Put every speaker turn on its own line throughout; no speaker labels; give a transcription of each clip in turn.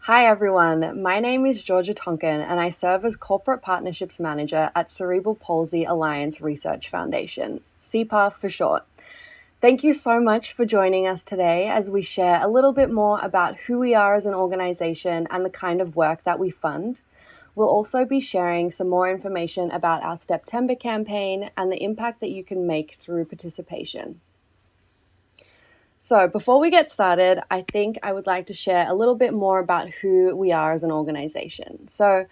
Hi everyone, my name is Georgia Tonkin and I serve as Corporate Partnerships Manager at Cerebral Palsy Alliance Research Foundation, CPARF for short. Thank you so much for joining us today as we share a little bit more about who we are as an organization and the kind of work that we fund. We'll also be sharing some more information about our STEPtember campaign and the impact that you can make through participation. So before we get started, I think I would like to share a little bit more about who we are as an organization. So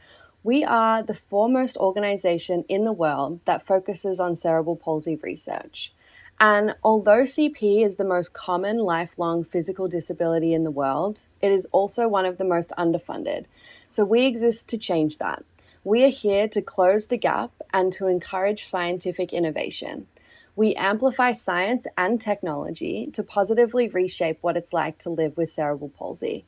we are the foremost organization in the world that focuses on cerebral palsy research. And although CP is the most common lifelong physical disability in the world, it is also one of the most underfunded. So we exist to change that. We are here to close the gap and to encourage scientific innovation. We amplify science and technology to positively reshape what it's like to live with cerebral palsy.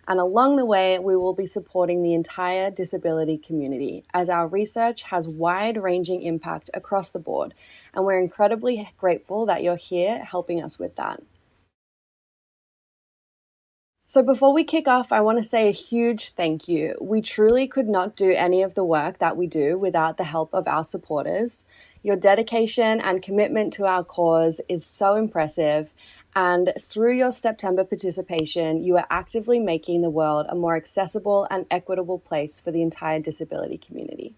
And along the way, we will be supporting the entire disability community as our research has wide-ranging impact across the board. And we're incredibly grateful that you're here helping us with that. So before we kick off, I want to say a huge thank you. We truly could not do any of the work that we do without the help of our supporters. Your dedication and commitment to our cause is so impressive. And through your STEPtember participation, you are actively making the world a more accessible and equitable place for the entire disability community.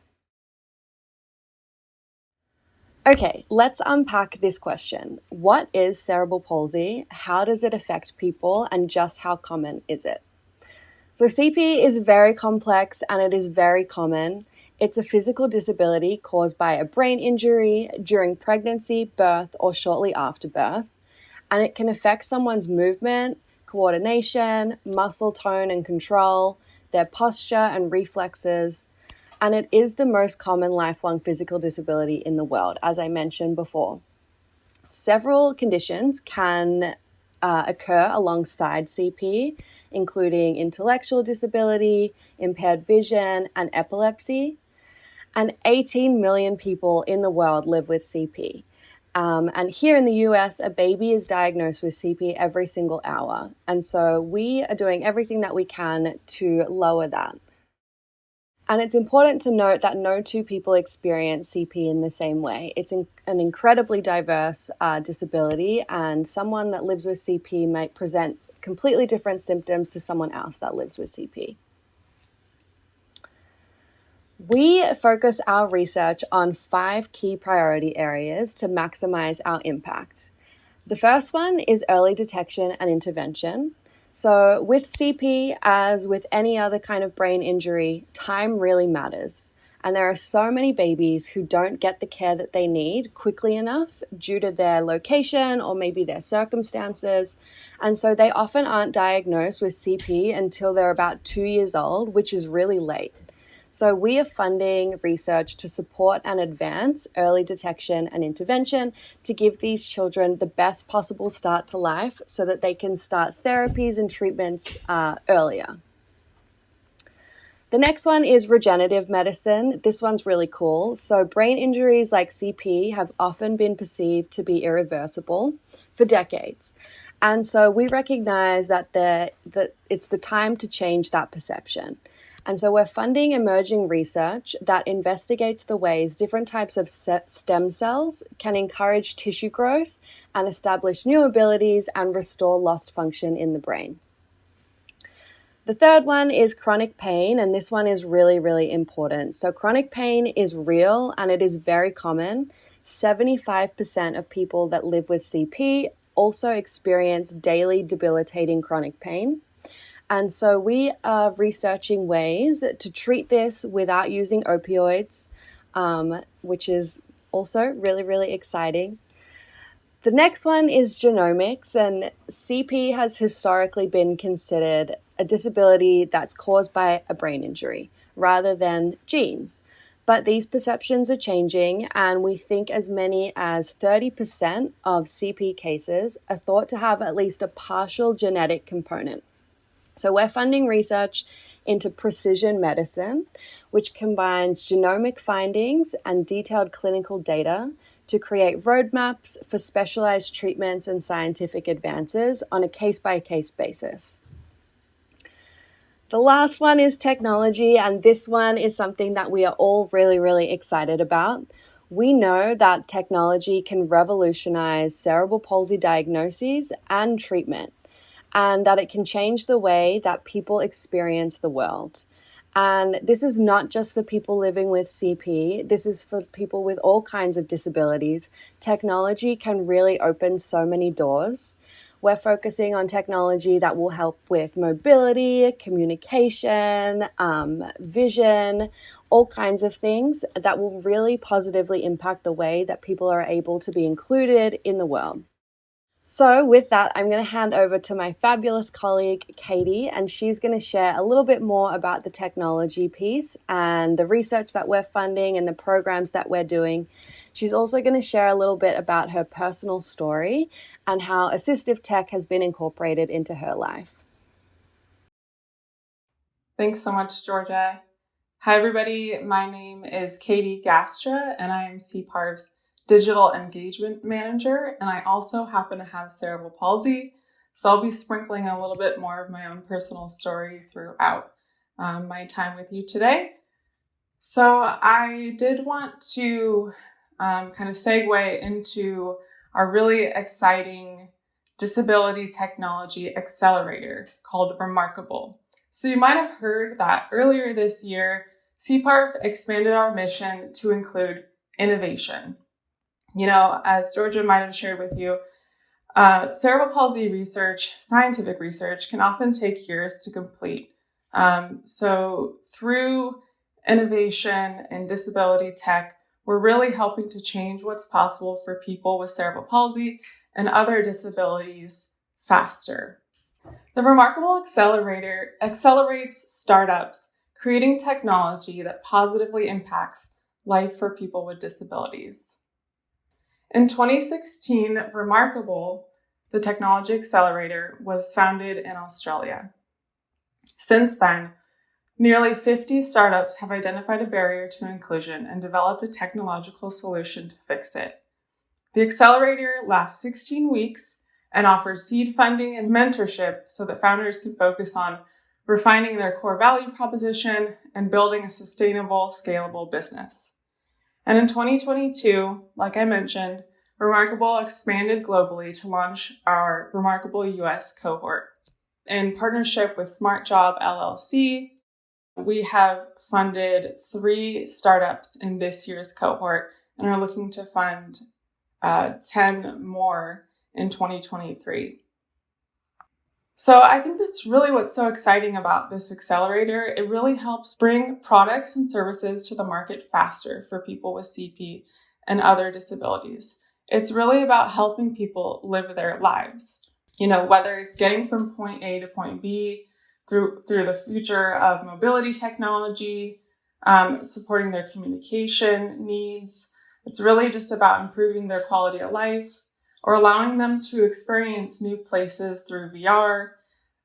Okay, let's unpack this question. What is cerebral palsy? How does it affect people? And just how common is it? So CP is very complex and it is very common. It's a physical disability caused by a brain injury during pregnancy, birth, or shortly after birth. And it can affect someone's movement, coordination, muscle tone and control, their posture and reflexes. And it is the most common lifelong physical disability in the world, as I mentioned before. Several conditions can occur alongside CP, including intellectual disability, impaired vision, and epilepsy. And 18 million people in the world live with CP. And here in the US, a baby is diagnosed with CP every single hour. And so we are doing everything that we can to lower that. And it's important to note that no two people experience CP in the same way. It's an incredibly diverse disability, and someone that lives with CP might present completely different symptoms to someone else that lives with CP. We focus our research on 5 key priority areas to maximize our impact. The first one is early detection and intervention. So with CP, as with any other kind of brain injury, time really matters. And there are so many babies who don't get the care that they need quickly enough due to their location or maybe their circumstances. And so they often aren't diagnosed with CP until they're about 2 years old, which is really late. So we are funding research to support and advance early detection and intervention to give these children the best possible start to life so that they can start therapies and treatments earlier. The next one is regenerative medicine. This one's really cool. So brain injuries like CP have often been perceived to be irreversible for decades. And so we recognize that it's the time to change that perception. And so we're funding emerging research that investigates the ways different types of stem cells can encourage tissue growth and establish new abilities and restore lost function in the brain. The third one is chronic pain, and this one is really, really important. So chronic pain is real and it is very common. 75% of people that live with CP also experience daily debilitating chronic pain. And so we are researching ways to treat this without using opioids, which is also really, really exciting. The next one is genomics, and CP has historically been considered a disability that's caused by a brain injury rather than genes. But these perceptions are changing, and we think as many as 30% of CP cases are thought to have at least a partial genetic component. So we're funding research into precision medicine, which combines genomic findings and detailed clinical data to create roadmaps for specialized treatments and scientific advances on a case-by-case basis. The last one is technology, and this one is something that we are all really, really excited about. We know that technology can revolutionize cerebral palsy diagnoses and treatment, and that it can change the way that people experience the world. And this is not just for people living with CP, this is for people with all kinds of disabilities. Technology can really open so many doors. We're focusing on technology that will help with mobility, communication, vision, all kinds of things that will really positively impact the way that people are able to be included in the world. So with that, I'm going to hand over to my fabulous colleague, Katie, and she's going to share a little bit more about the technology piece and the research that we're funding and the programs that we're doing. She's also going to share a little bit about her personal story and how assistive tech has been incorporated into her life.
Thanks so much, Georgia. Hi, everybody. My name is Katie Gastra, and I am CPARF's Digital Engagement Manager, and I also happen to have cerebral palsy, so I'll be sprinkling a little bit more of my own personal story throughout my time with you today. So I did want to kind of segue into our really exciting disability technology accelerator called Remarkable. So you might have heard that earlier this year, CPARF expanded our mission to include innovation. You know, as Georgia might have shared with you, cerebral palsy research, scientific research, can often take years to complete. So through innovation and disability tech, we're really helping to change what's possible for people with cerebral palsy and other disabilities faster. The Remarkable Accelerator accelerates startups, creating technology that positively impacts life for people with disabilities. In 2016, Remarkable, the technology accelerator, was founded in Australia. Since then, nearly 50 startups have identified a barrier to inclusion and developed a technological solution to fix it. The accelerator lasts 16 weeks and offers seed funding and mentorship so that founders can focus on refining their core value proposition and building a sustainable, scalable business. And in 2022, like I mentioned, Remarkable expanded globally to launch our Remarkable US cohort. In partnership with Smart Job LLC, we have funded 3 startups in this year's cohort and are looking to fund 10 more in 2023. So I think that's really what's so exciting about this accelerator. It really helps bring products and services to the market faster for people with CP and other disabilities. It's really about helping people live their lives. You know, whether it's getting from point A to point B through the future of mobility technology, supporting their communication needs. It's really just about improving their quality of life or allowing them to experience new places through VR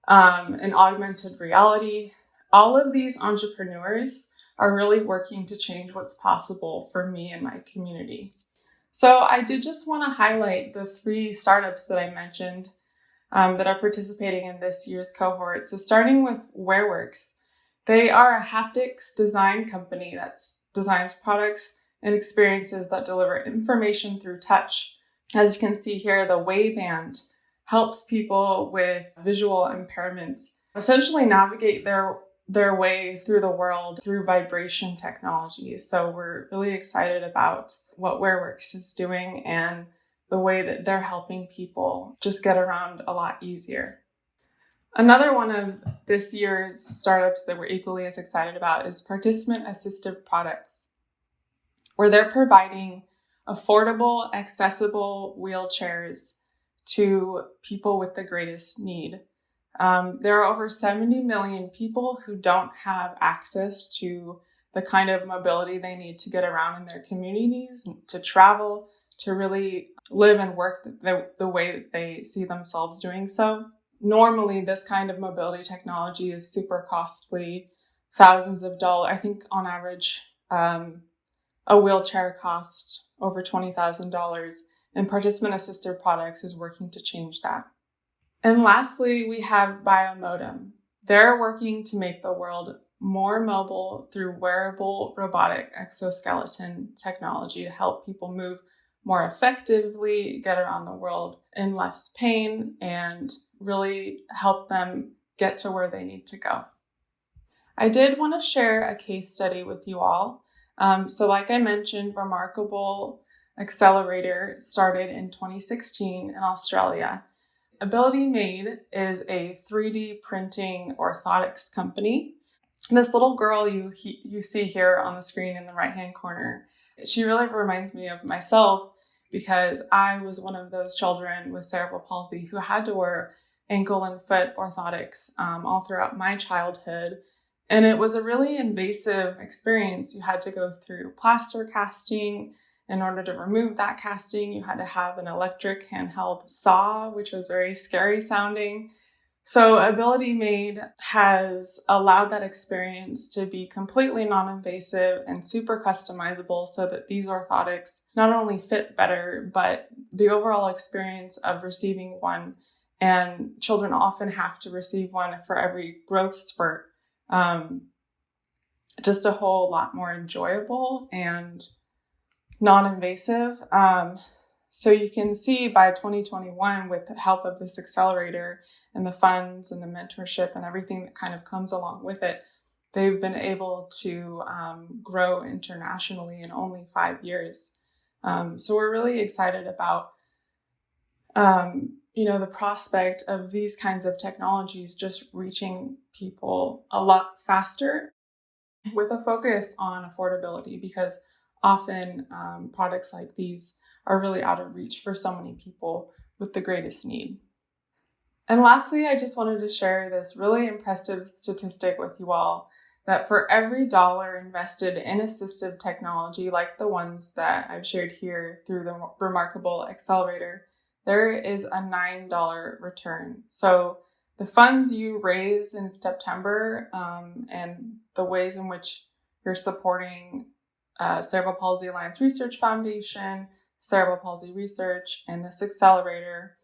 and augmented reality. All of these entrepreneurs are really working to change what's possible for me and my community. So I did just want to highlight the 3 startups that I mentioned that are participating in this year's cohort. So starting with WearWorks, they are a haptics design company that designs products and experiences that deliver information through touch. As you can see here, the Wayband helps people with visual impairments essentially navigate their way through the world through vibration technology. So we're really excited about what WearWorks is doing and the way that they're helping people just get around a lot easier. Another one of this year's startups that we're equally as excited about is Participant Assistive Products, where they're providing affordable, accessible wheelchairs to people with the greatest need. There are over 70 million people who don't have access to the kind of mobility they need to get around in their communities, to travel, to really live and work the way that they see themselves doing so. Normally, this kind of mobility technology is super costly, thousands of dollars. I think on average, a wheelchair costs over $20,000, and Participant Assistive Products is working to change that. And lastly, we have Biomodem. They're working to make the world more mobile through wearable robotic exoskeleton technology to help people move more effectively, get around the world in less pain, and really help them get to where they need to go. I did want to share a case study with you all. So like I mentioned, Remarkable Accelerator started in 2016 in Australia. Ability Made is a 3D printing orthotics company. This little girl you see here on the screen in the right-hand corner, she really reminds me of myself because I was one of those children with cerebral palsy who had to wear ankle and foot orthotics all throughout my childhood. And it was a really invasive experience. You had to go through plaster casting. In order to remove that casting, you had to have an electric handheld saw, which was very scary sounding. So Ability Made has allowed that experience to be completely non-invasive and super customizable so that these orthotics not only fit better, but the overall experience of receiving one, and children often have to receive one for every growth spurt, just a whole lot more enjoyable and non-invasive. So you can see by 2021, with the help of this accelerator and the funds and the mentorship and everything that kind of comes along with it, they've been able to grow internationally in only 5 years. So we're really excited about, the prospect of these kinds of technologies just reaching people a lot faster with a focus on affordability, because often products like these are really out of reach for so many people with the greatest need. And lastly, I just wanted to share this really impressive statistic with you all, that for every dollar invested in assistive technology like the ones that I've shared here through the Remarkable Accelerator, there is a $9 return. So the funds you raise in STEPtember and the ways in which you're supporting Cerebral Palsy Alliance Research Foundation, Cerebral Palsy Research, and this accelerator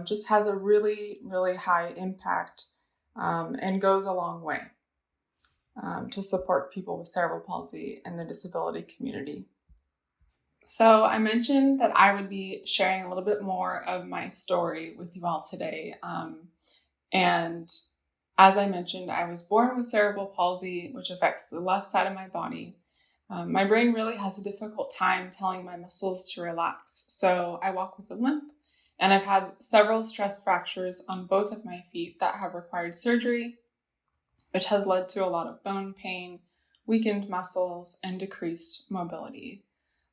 just has a really, really high impact and goes a long way to support people with cerebral palsy and the disability community. So I mentioned that I would be sharing a little bit more of my story with you all today. And as I mentioned, I was born with cerebral palsy, which affects the left side of my body. My brain really has a difficult time telling my muscles to relax, so I walk with a limp, and I've had several stress fractures on both of my feet that have required surgery, which has led to a lot of bone pain, weakened muscles, and decreased mobility.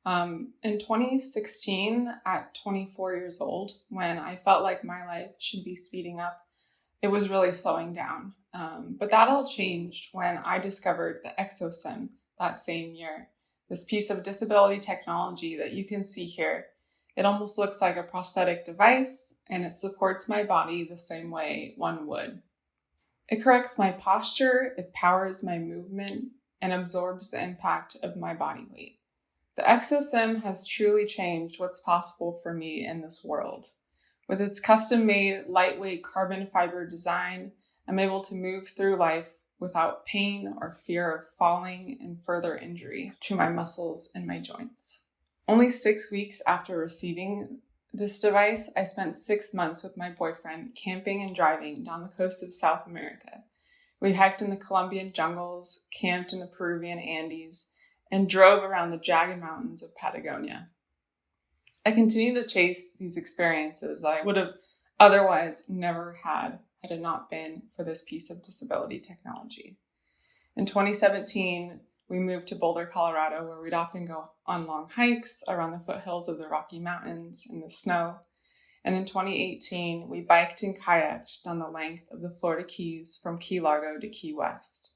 In 2016, at 24 years old, when I felt like my life should be speeding up, it was really slowing down. But that all changed when I discovered the exosim that same year. This piece of disability technology that you can see here. It almost looks like a prosthetic device, and it supports my body the same way one would. It corrects my posture, it powers my movement, and absorbs the impact of my body weight. The exosim has truly changed what's possible for me in this world. With its custom-made, lightweight carbon fiber design, I'm able to move through life without pain or fear of falling and further injury to my muscles and my joints. Only 6 weeks after receiving this device, I spent 6 months with my boyfriend camping and driving down the coast of South America. We hiked in the Colombian jungles, camped in the Peruvian Andes, and drove around the jagged mountains of Patagonia. I continue to chase these experiences that I would have otherwise never had it not been for this piece of disability technology. In 2017, we moved to Boulder, Colorado, where we'd often go on long hikes around the foothills of the Rocky Mountains in the snow. And in 2018, we biked and kayaked down the length of the Florida Keys from Key Largo to Key West.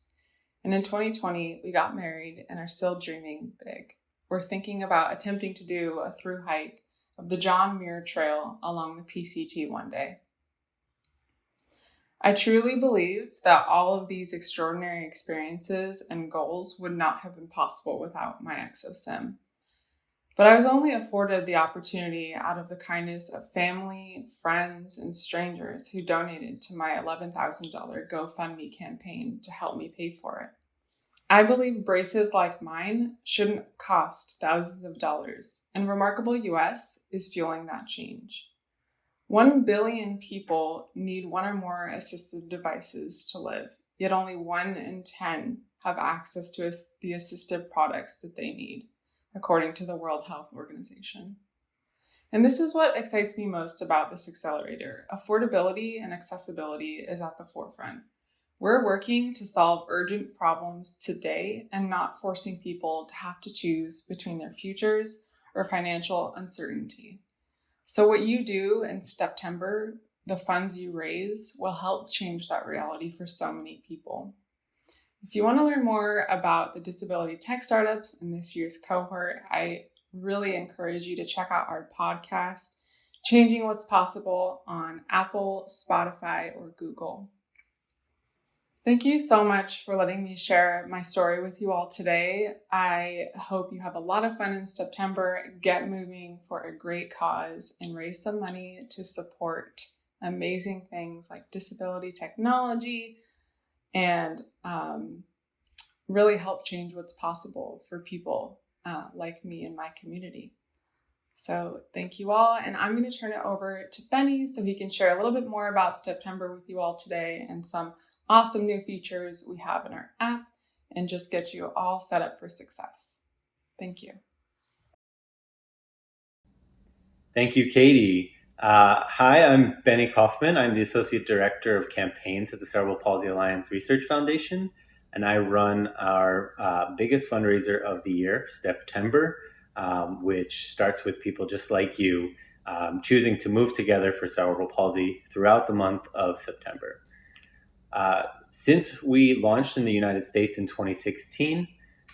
And in 2020, we got married and are still dreaming big. We're thinking about attempting to do a through hike of the John Muir Trail along the PCT one day. I truly believe that all of these extraordinary experiences and goals would not have been possible without my exosim. But I was only afforded the opportunity out of the kindness of family, friends, and strangers who donated to my $11,000 GoFundMe campaign to help me pay for it. I believe braces like mine shouldn't cost thousands of dollars, and Remarkable US is fueling that change. 1 billion people need one or more assistive devices to live, yet only 1 in 10 have access to the assistive products that they need, according to the World Health Organization. And this is what excites me most about this accelerator. Affordability and accessibility is at the forefront. We're working to solve urgent problems today and not forcing people to have to choose between their futures or financial uncertainty. So what you do in STEPtember, the funds you raise, will help change that reality for so many people. If you want to learn more about the disability tech startups in this year's cohort, I really encourage you to check out our podcast, Changing What's Possible, on Apple, Spotify, or Google. Thank you so much for letting me share my story with you all today. I hope you have a lot of fun in STEPtember, get moving for a great cause, and raise some money to support amazing things like disability technology and really help change what's possible for people like me and my community. So thank you all, and I'm going to turn it over to Benny so he can share a little bit more about STEPtember with you all today and some awesome new features we have in our app, and just get you all set up for success. Thank you.
Thank you, Katie. Hi, I'm Benny Kaufman. I'm the Associate Director of Campaigns at the Cerebral Palsy Alliance Research Foundation, and I run our biggest fundraiser of the year, STEPtember, which starts with people just like you choosing to move together for cerebral palsy throughout the month of September. Since we launched in the United States in 2016,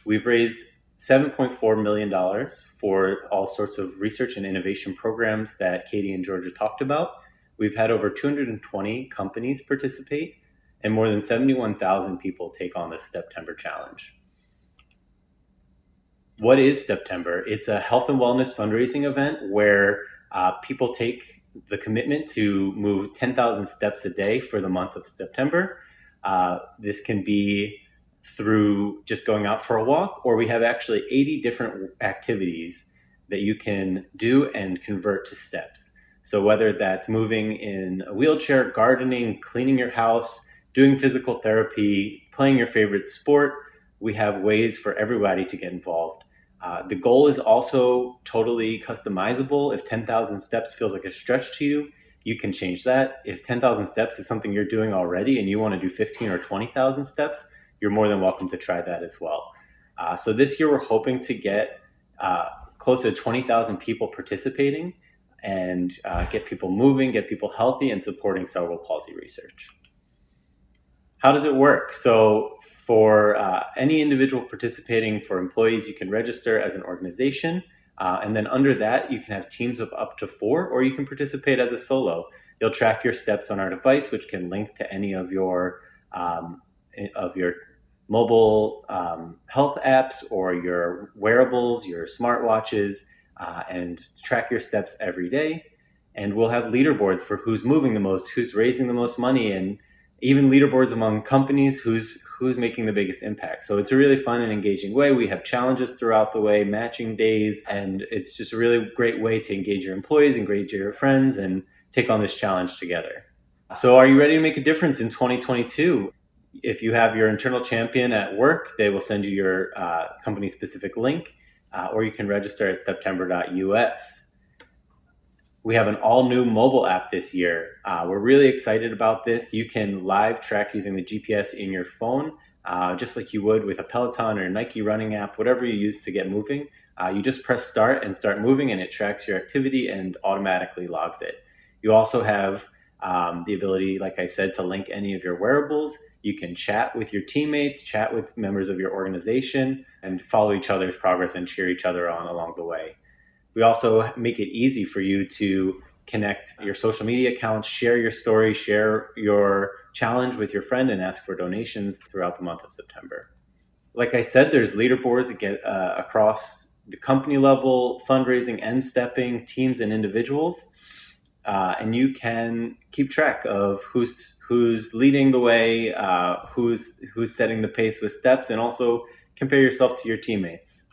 we've raised $7.4 million for all sorts of research and innovation programs that Katie and Georgia talked about. We've had over 220 companies participate and more than 71,000 people take on the STEPtember challenge. What is STEPtember? It's a health and wellness fundraising event where people take the commitment to move 10,000 steps a day for the month of September. This can be through just going out for a walk, or we have actually 80 different activities that you can do and convert to steps. So whether that's moving in a wheelchair, gardening, cleaning your house, doing physical therapy, playing your favorite sport, we have ways for everybody to get involved. The goal is also totally customizable. If 10,000 steps feels like a stretch to you, you can change that. If 10,000 steps is something you're doing already and you want to do 15 or 20,000 steps, you're more than welcome to try that as well. So this year we're hoping to get close to 20,000 people participating and get people moving, get people healthy, and supporting cerebral palsy research. How does it work? So for any individual participating, for employees, you can register as an organization. And then under that, you can have teams of up to 4, or you can participate as a solo. You'll track your steps on our device, which can link to any of your mobile health apps or your wearables, your smartwatches, and track your steps every day. And we'll have leaderboards for who's moving the most, who's raising the most money, and even leaderboards among companies, who's making the biggest impact. So it's a really fun and engaging way. We have challenges throughout the way, matching days, and it's just a really great way to engage your employees, engage your friends, and take on this challenge together. So are you ready to make a difference in 2022? If you have your internal champion at work, they will send you your company-specific link, or you can register at steptember.us. We have an all-new mobile app this year. We're really excited about this. You can live track using the GPS in your phone, just like you would with a Peloton or a Nike running app, whatever you use to get moving. You just press start and start moving, and it tracks your activity and automatically logs it. You also have the ability, like I said, to link any of your wearables. You can chat with your teammates, chat with members of your organization, and follow each other's progress and cheer each other on along the way. We also make it easy for you to connect your social media accounts, share your story, share your challenge with your friend, and ask for donations throughout the month of September. Like I said, there's leaderboards that get across the company level fundraising and stepping teams and individuals. And you can keep track of who's leading the way, who's setting the pace with steps, and also compare yourself to your teammates.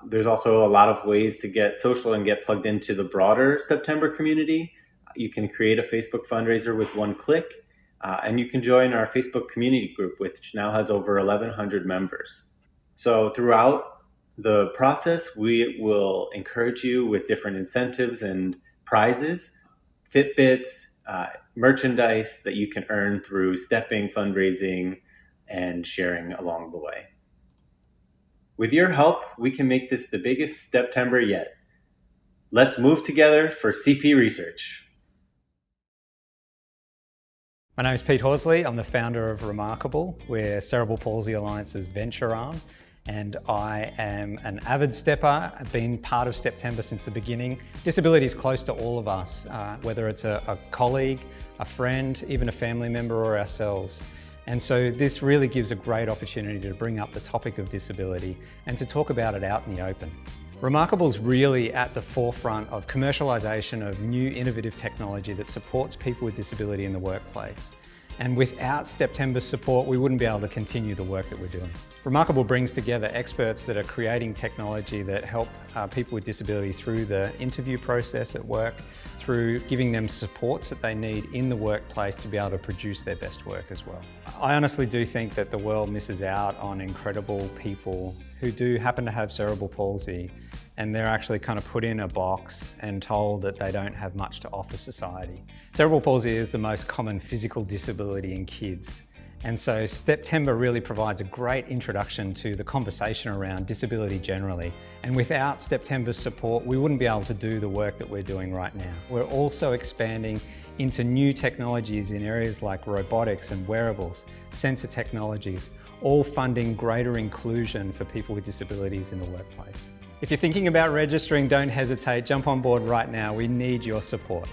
There's also a lot of ways to get social and get plugged into the broader STEPtember community. You can create a Facebook fundraiser with one click, and you can join our Facebook community group, which now has over 1,100 members. So throughout the process, we will encourage you with different incentives and prizes, Fitbits, merchandise that you can earn through stepping, fundraising, and sharing along the way. With your help, we can make this the biggest STEPtember yet. Let's move together for CP research.
My name is Pete Horsley. I'm the founder of Remarkable. We're Cerebral Palsy Alliance's venture arm, and I am an avid stepper. I've been part of STEPtember since the beginning. Disability is close to all of us, whether it's a colleague, a friend, even a family member, or ourselves. And so this really gives a great opportunity to bring up the topic of disability and to talk about it out in the open. Remarkable is really at the forefront of commercialisation of new innovative technology that supports people with disability in the workplace. And without STEPtember's support, we wouldn't be able to continue the work that we're doing. Remarkable brings together experts that are creating technology that help people with disability through the interview process at work, through giving them supports that they need in the workplace to be able to produce their best work as well. I honestly do think that the world misses out on incredible people who do happen to have cerebral palsy, and they're actually kind of put in a box and told that they don't have much to offer society. Cerebral palsy is the most common physical disability in kids. And so STEPtember really provides a great introduction to the conversation around disability generally. And without STEPtember's support, we wouldn't be able to do the work that we're doing right now. We're also expanding into new technologies in areas like robotics and wearables, sensor technologies, all funding greater inclusion for people with disabilities in the workplace. If you're thinking about registering, don't hesitate, jump on board right now. We need your support.